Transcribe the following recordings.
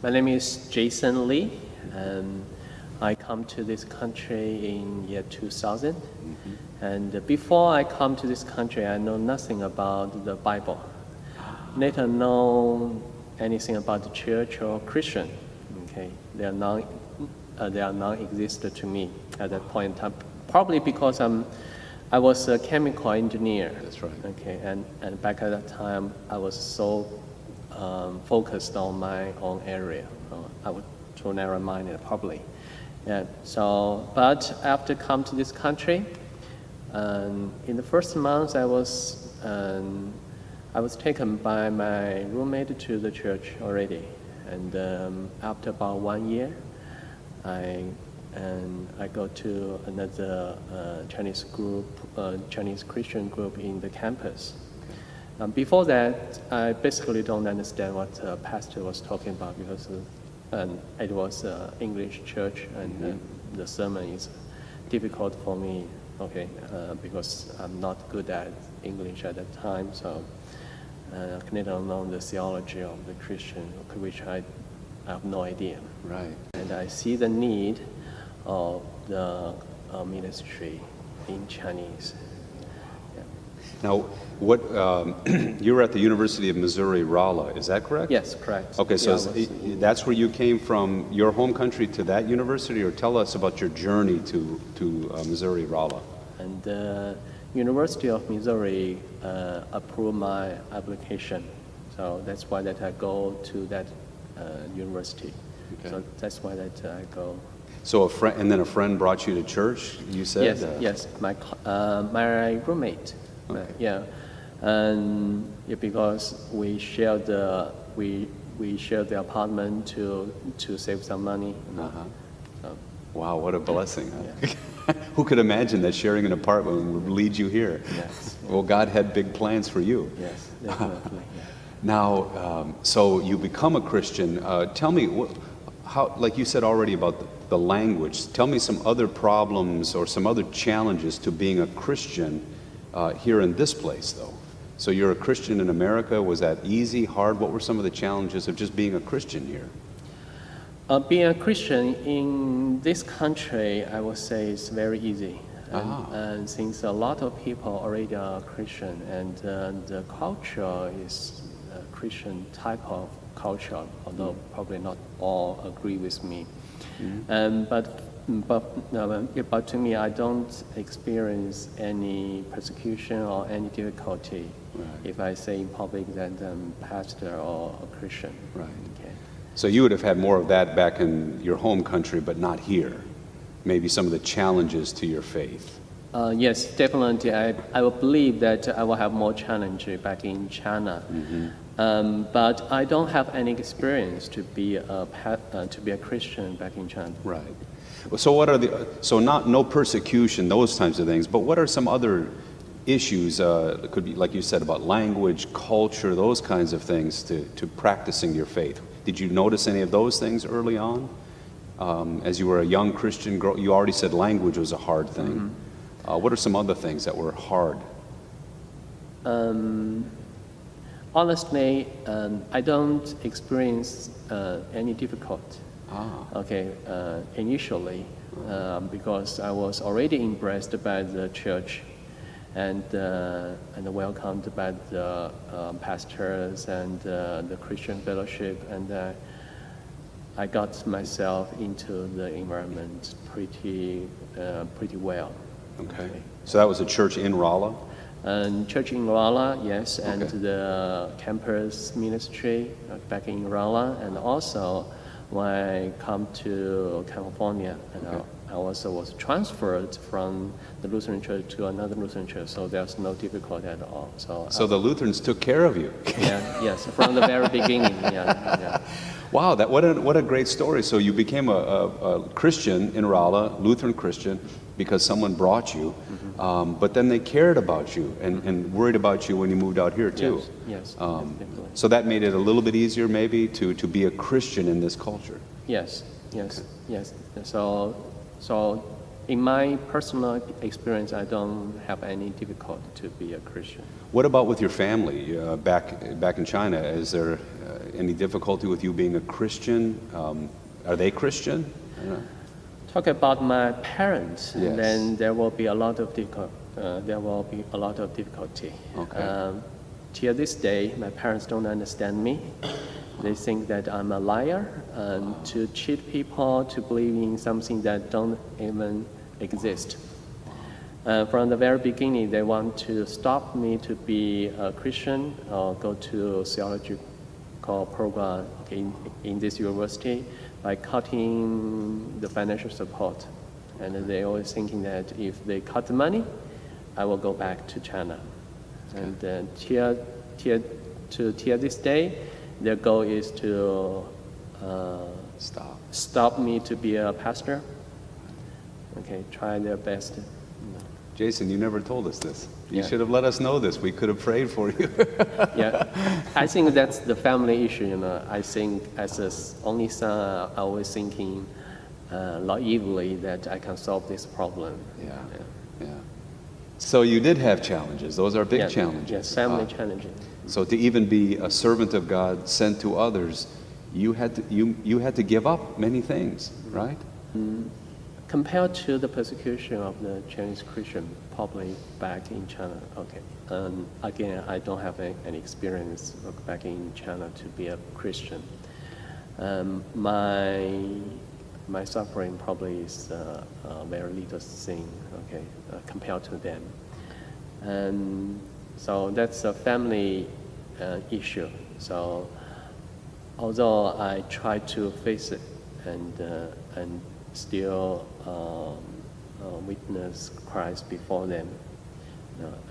My name is Jason Lee, and I come to this country in year 2000. And before I come to this country, I know nothing about the Bible. Neither know anything about the church or Christian. Okay, they are non-existent to me at that point in time. Probably because I was a chemical engineer. That's right. Okay, and back at that time, I was so focused on my own area. I was too narrow-minded, probably. Yeah. So, but after come to this country, in the first month, I was taken by my roommate to the church already, and after about 1 year, I go to another Chinese Christian group in the campus. Before that, I basically don't understand what the pastor was talking about because it was English church, and the sermon is difficult for me. Okay, because I'm not good at English at that time, so I don't know the theology of the Christian, which I have no idea. Right. And I see the need of the ministry in Chinese. Yeah. Now, what you were at the University of Missouri-Rolla, is that correct? Yes, correct. Okay, so Yeah, that's where you came from, your home country, to that university, or tell us about your journey to Missouri-Rolla. And the University of Missouri approved my application, so that's why that I go to that university. Okay. So that's why that I go. So a friend brought you to church, you said? Yes, my roommate. Okay. Yeah, and because we shared the apartment to save some money. So, Wow, what a blessing. Huh? yeah. Who could imagine that sharing an apartment would lead you here? Yes. Well, God had big plans for you. Yes, definitely. Yeah. Now, so you become a Christian. Tell me, how, like you said already about the language, tell me some other problems or some other challenges to being a Christian here in this place, though. So you're a Christian in America. Was that easy, hard? What were some of the challenges of just being a Christian here? Being a Christian in this country, I would say, is very easy. And since a lot of people already are Christian, and the culture is a Christian type of culture, although probably not all agree with me. But to me, I don't experience any persecution or any difficulty if I say in public that I'm pastor or a Christian. Right. Okay. So you would have had more of that back in your home country, but not here. Maybe some of the challenges to your faith. Yes, definitely. I will believe that I will have more challenge back in China. But I don't have any experience to be a Christian back in China. Right. Well, so what are no persecution, those types of things, but what are some other issues, it could be, like you said, about language, culture, those kinds of things to practicing your faith? Did you notice any of those things early on? As you were a young Christian girl, you already said language was a hard thing. What are some other things that were hard? Honestly, I don't experience any difficulty. Okay, initially, because I was already embraced by the church and welcomed by the pastors and the Christian fellowship, and I got myself into the environment pretty well. Okay. So that was a church in Rolla? And church in Rolla, yes, and the campus ministry back in Rolla, and also when I come to California, and I also was transferred from the Lutheran church to another Lutheran church, so there's no difficulty at all. So the Lutherans took care of you. Yes, from the very beginning. Yeah. Wow, what a great story. So you became a Christian in Rolla, Lutheran Christian, because someone brought you, but then they cared about you and worried about you when you moved out here too. Yes. So that made it a little bit easier maybe to be a Christian in this culture. Yes. So in my personal experience, I don't have any difficulty to be a Christian. What about with your family back in China? Is there any difficulty with you being a Christian? Are they Christian? Talk about my parents, Yes. then there will be a lot of difficulty. Okay. Till this day, my parents don't understand me. They think that I'm a liar and to cheat people, to believe in something that don't even exist. From the very beginning, they want to stop me to be a Christian or go to theological program in this university by cutting the financial support. And they always thinking that if they cut the money, I will go back to China. And till this day, their goal is to stop me to be a pastor. Okay, try their best. Jason, you never told us this. You Yeah. should have let us know this. We could have prayed for you. Yeah, I think that's the family issue. I think as an only son, I always thinking naively that I can solve this problem. Yeah. So you did have challenges. Those are big challenges. Yes, family challenges. So to even be a servant of God sent to others, you had to give up many things, right? Compared to the persecution of the Chinese Christian, probably back in China. Okay. Again, I don't have any experience back in China to be a Christian. My suffering probably is a very little thing, okay, compared to them. And so that's a family issue. So although I try to face it and still witness Christ before them,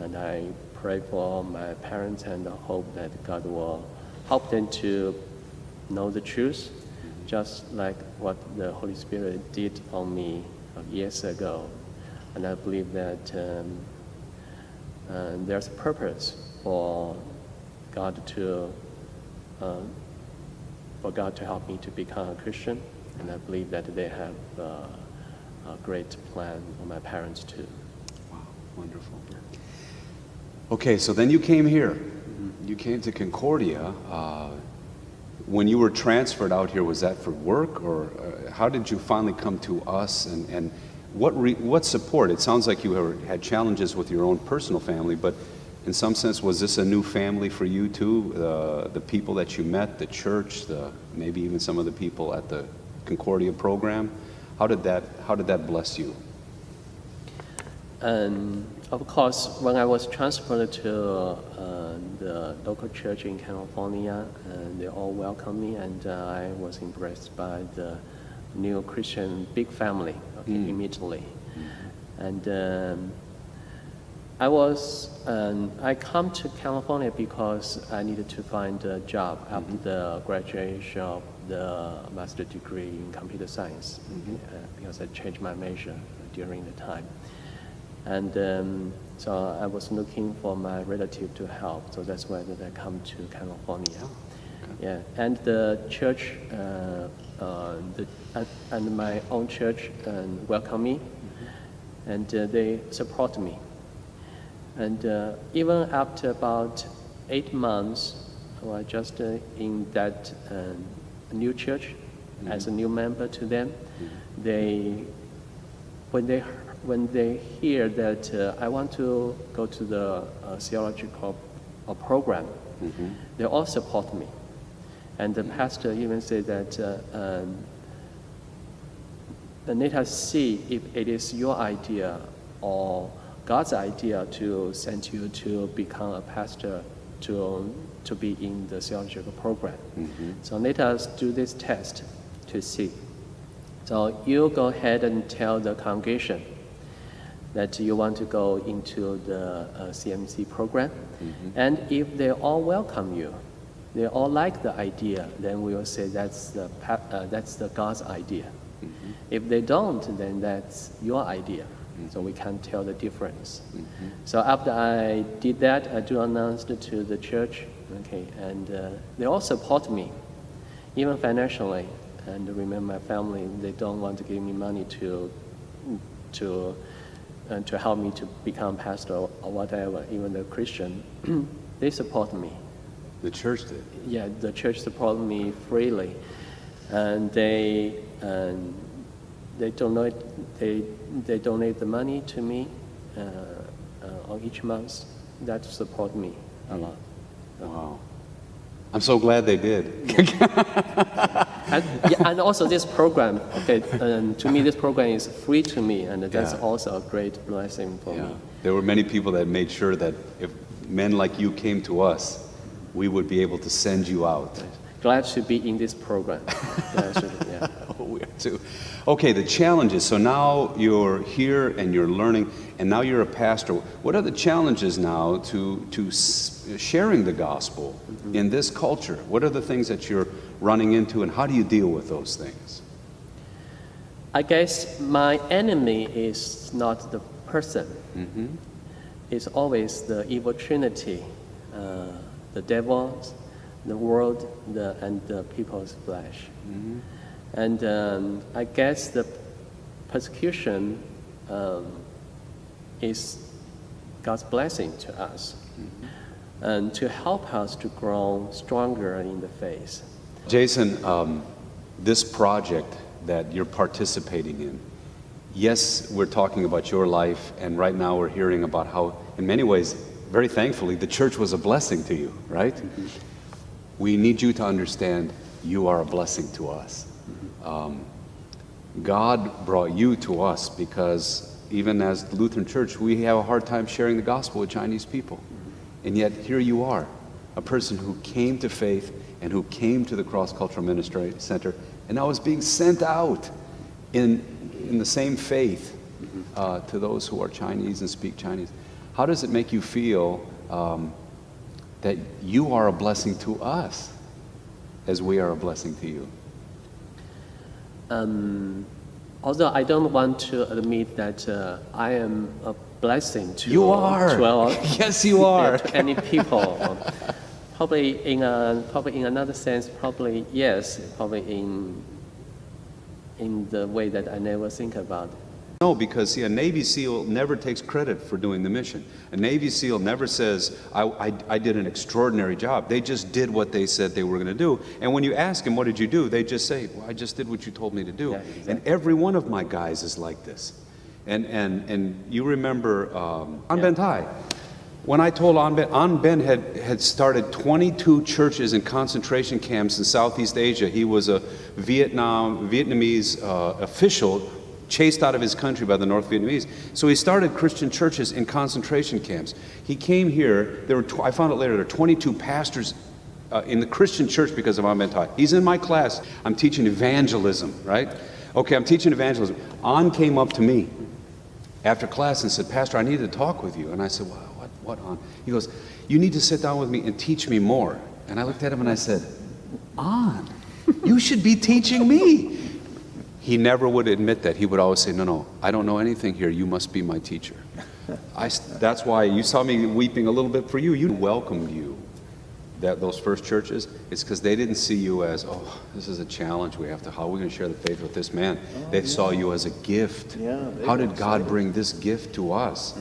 and I pray for my parents and hope that God will help them to know the truth, just like what the Holy Spirit did on me years ago. And I believe that there's a purpose for God to help me to become a Christian, and I believe that they have a great plan for my parents too. Wow, wonderful. Okay, so then you came here. You came to Concordia. When you were transferred out here, was that for work, or how did you finally come to us? And what support? It sounds like you had challenges with your own personal family, but in some sense, was this a new family for you too? The people that you met, the church, maybe even some of the people at the Concordia program. How did that bless you? And of course, when I was transferred to the local church in California, they all welcomed me, and I was embraced by the new Christian big family immediately. And I come to California because I needed to find a job after the graduation of the master's degree in computer science, because I changed my major during the time. And so I was looking for my relative to help, so that's why I come to California. Yeah, and the church, and my own church welcome me, and they support me. And even after about 8 months, I just in that new church as a new member to them, when they hear that I want to go to the theological program, they all support me. And the pastor even said that let us see if it is your idea or God's idea to send you to become a pastor to be in the theological program. So let us do this test to see. So you go ahead and tell the congregation that you want to go into the CMC program. And if they all welcome you, they all like the idea, then we will say that's the God's idea. If they don't, then that's your idea. So we can tell the difference. So after I did that, I do announce it to the church, and they all support me, even financially. And remember, my family, they don't want to give me money to to help me to become pastor or whatever, even the Christian, they support me. The church did. Yeah, the church support me freely, and they donate the money to me on each month. That support me a lot. Wow. I'm so glad they did. And also this program, okay, to me this program is free to me, and that's Yeah. also a great blessing for me. There were many people that made sure that if men like you came to us, we would be able to send you out. Glad to be in this program. Yeah. Oh, we are too. Okay, the challenges. So now you're here and you're learning, and now you're a pastor. What are the challenges now to sharing the gospel in this culture? What are the things that you're running into, and how do you deal with those things? I guess my enemy is not the person. It's always the evil trinity, the devil, the world, and the people's flesh. And I guess the persecution is God's blessing to us, and to help us to grow stronger in the faith. Jason, this project that you're participating in, yes, we're talking about your life, and right now we're hearing about how, in many ways, very thankfully, the church was a blessing to you, right? We need you to understand you are a blessing to us. God brought you to us because even as the Lutheran Church, we have a hard time sharing the gospel with Chinese people. And yet here you are, a person who came to faith and who came to the Cross Cultural Ministry Center and now is being sent out in the same faith to those who are Chinese and speak Chinese. How does it make you feel that you are a blessing to us as we are a blessing to you? Although I don't want to admit that I am a blessing to You are. Yes, you are. To any people. Probably in another sense, probably yes. Probably in the way that I never think about it. No, because see, a Navy SEAL never takes credit for doing the mission. A Navy SEAL never says, I did an extraordinary job. They just did what they said they were going to do. And when you ask them, what did you do? They just say, well, I just did what you told me to do. Yeah, exactly. And every one of my guys is like this. And you remember An Ben Tai. When I told An Ben had started 22 churches in concentration camps in Southeast Asia. He was a Vietnamese official chased out of his country by the North Vietnamese. So he started Christian churches in concentration camps. He came here, I found out later, there were 22 pastors in the Christian church because of An Ben Tai. He's in my class. I'm teaching evangelism, right? Okay, I'm teaching evangelism. An came up to me after class and said, Pastor, I need to talk with you. And I said, well, what An? He goes, you need to sit down with me and teach me more. And I looked at him and I said, An, you should be teaching me. He never would admit that. He would always say, no, I don't know anything here. You must be my teacher. That's why you saw me weeping a little bit for you. You welcomed you. Those first churches, it's because they didn't see you as, oh, this is a challenge. How are we going to share the faith with this man? They saw you as a gift. How did God bring this gift to us?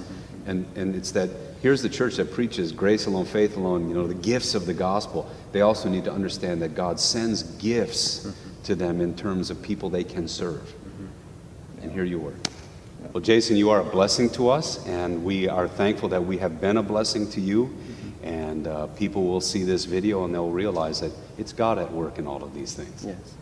And it's that, here's the church that preaches grace alone, faith alone, the gifts of the gospel. They also need to understand that God sends gifts to them in terms of people they can serve. And here you were. Well, Jason, you are a blessing to us, and we are thankful that we have been a blessing to you. And people will see this video and they'll realize that it's God at work in all of these things. Yes.